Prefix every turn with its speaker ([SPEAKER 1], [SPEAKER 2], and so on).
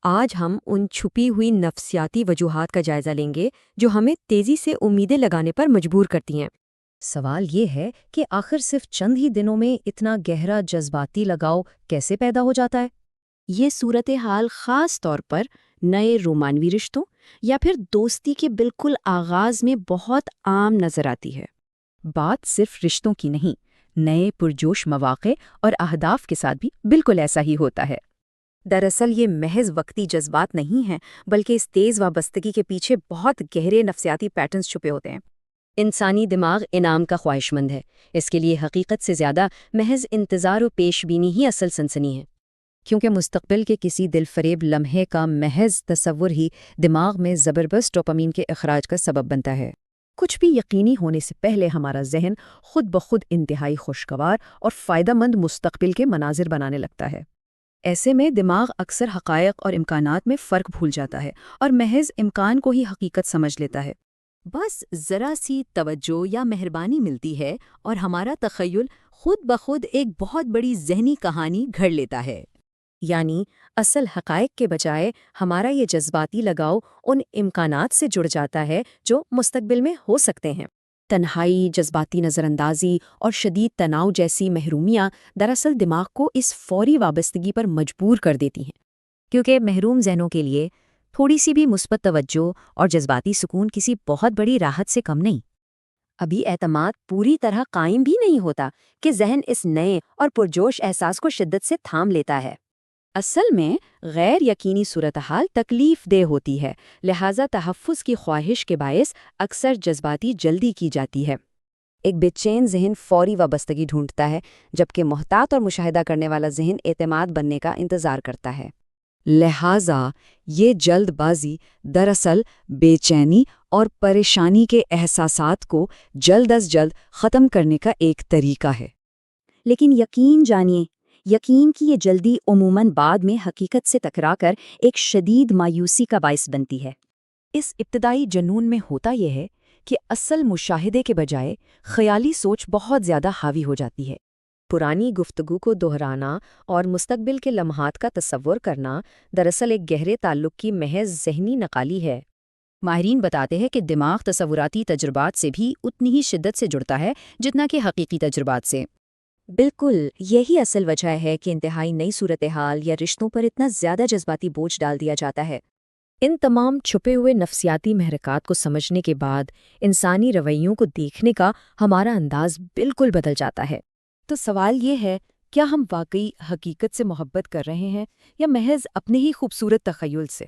[SPEAKER 1] آج ہم ان چھپی ہوئی نفسیاتی وجوہات کا جائزہ لیں گے جو ہمیں تیزی سے امیدیں لگانے پر مجبور کرتی ہیں۔
[SPEAKER 2] سوال یہ ہے کہ آخر صرف چند ہی دنوں میں اتنا گہرا جذباتی لگاؤ کیسے پیدا ہو جاتا ہے؟
[SPEAKER 3] یہ صورتحال خاص طور پر نئے رومانوی رشتوں یا پھر دوستی کے بالکل آغاز میں بہت عام نظر آتی ہے۔
[SPEAKER 2] بات صرف رشتوں کی نہیں، نئے پرجوش مواقع اور اہداف کے ساتھ بھی بالکل ایسا ہی ہوتا ہے۔
[SPEAKER 1] دراصل یہ محض وقتی جذبات نہیں ہیں، بلکہ اس تیز وابستگی کے پیچھے بہت گہرے نفسیاتی پیٹرنز چھپے ہوتے ہیں۔
[SPEAKER 3] انسانی دماغ انعام کا خواہش مند ہے، اس کے لیے حقیقت سے زیادہ محض انتظار و پیش بینی ہی اصل سنسنی ہے۔
[SPEAKER 2] کیونکہ مستقبل کے کسی دل فریب لمحے کا محض تصور ہی دماغ میں زبردست ڈوپامین کے اخراج کا سبب بنتا ہے۔ کچھ بھی یقینی ہونے سے پہلے ہمارا ذہن خود بخود انتہائی خوشگوار اور فائدہ مند مستقبل کے مناظر بنانے لگتا ہے۔ ایسے میں دماغ اکثر حقائق اور امکانات میں فرق بھول جاتا ہے اور محض امکان کو ہی حقیقت سمجھ لیتا ہے۔
[SPEAKER 3] بس ذرا سی توجہ یا مہربانی ملتی ہے اور ہمارا تخیل خود بخود ایک بہت بڑی ذہنی کہانی گھڑ لیتا ہے۔
[SPEAKER 1] یعنی اصل حقائق کے بجائے ہمارا یہ جذباتی لگاؤ ان امکانات سے جڑ جاتا ہے جو مستقبل میں ہو سکتے ہیں۔ تنہائی، جذباتی نظر اندازی اور شدید تناؤ جیسی محرومیاں دراصل دماغ کو اس فوری وابستگی پر مجبور کر دیتی ہیں،
[SPEAKER 2] کیونکہ محروم ذہنوں کے لیے تھوڑی سی بھی مثبت توجہ اور جذباتی سکون کسی بہت بڑی راحت سے کم نہیں۔
[SPEAKER 1] ابھی اعتماد پوری طرح قائم بھی نہیں ہوتا کہ ذہن اس نئے اور پرجوش احساس کو شدت سے تھام لیتا ہے۔ اصل میں غیر یقینی صورتحال تکلیف دہ ہوتی ہے، لہٰذا تحفظ کی خواہش کے باعث اکثر جذباتی جلدی کی جاتی ہے۔ ایک بے چین ذہن فوری وابستگی ڈھونڈتا ہے، جبکہ محتاط اور مشاہدہ کرنے والا ذہن اعتماد بننے کا انتظار کرتا ہے۔ لہٰذا یہ جلد بازی دراصل بے چینی اور پریشانی کے احساسات کو جلد از جلد ختم کرنے کا ایک طریقہ ہے۔
[SPEAKER 2] لیکن یقین جانیے، یقین کی یہ جلدی عموماً بعد میں حقیقت سے ٹکرا کر ایک شدید مایوسی کا باعث بنتی ہے۔ اس ابتدائی جنون میں ہوتا یہ ہے کہ اصل مشاہدے کے بجائے خیالی سوچ بہت زیادہ حاوی ہو جاتی ہے۔
[SPEAKER 1] پرانی گفتگو کو دہرانا اور مستقبل کے لمحات کا تصور کرنا دراصل ایک گہرے تعلق کی محض ذہنی نقالی ہے۔
[SPEAKER 2] ماہرین بتاتے ہیں کہ دماغ تصوراتی تجربات سے بھی اتنی ہی شدت سے جڑتا ہے جتنا کہ حقیقی تجربات سے۔
[SPEAKER 1] بالکل، یہی اصل وجہ ہے کہ انتہائی نئی صورتحال یا رشتوں پر اتنا زیادہ جذباتی بوجھ ڈال دیا جاتا ہے۔ ان تمام چھپے ہوئے نفسیاتی محرکات کو سمجھنے کے بعد انسانی رویوں کو دیکھنے کا ہمارا انداز بالکل بدل جاتا ہے۔ تو سوال یہ ہے، کیا ہم واقعی حقیقت سے محبت کر رہے ہیں یا محض اپنے ہی خوبصورت تخیل سے؟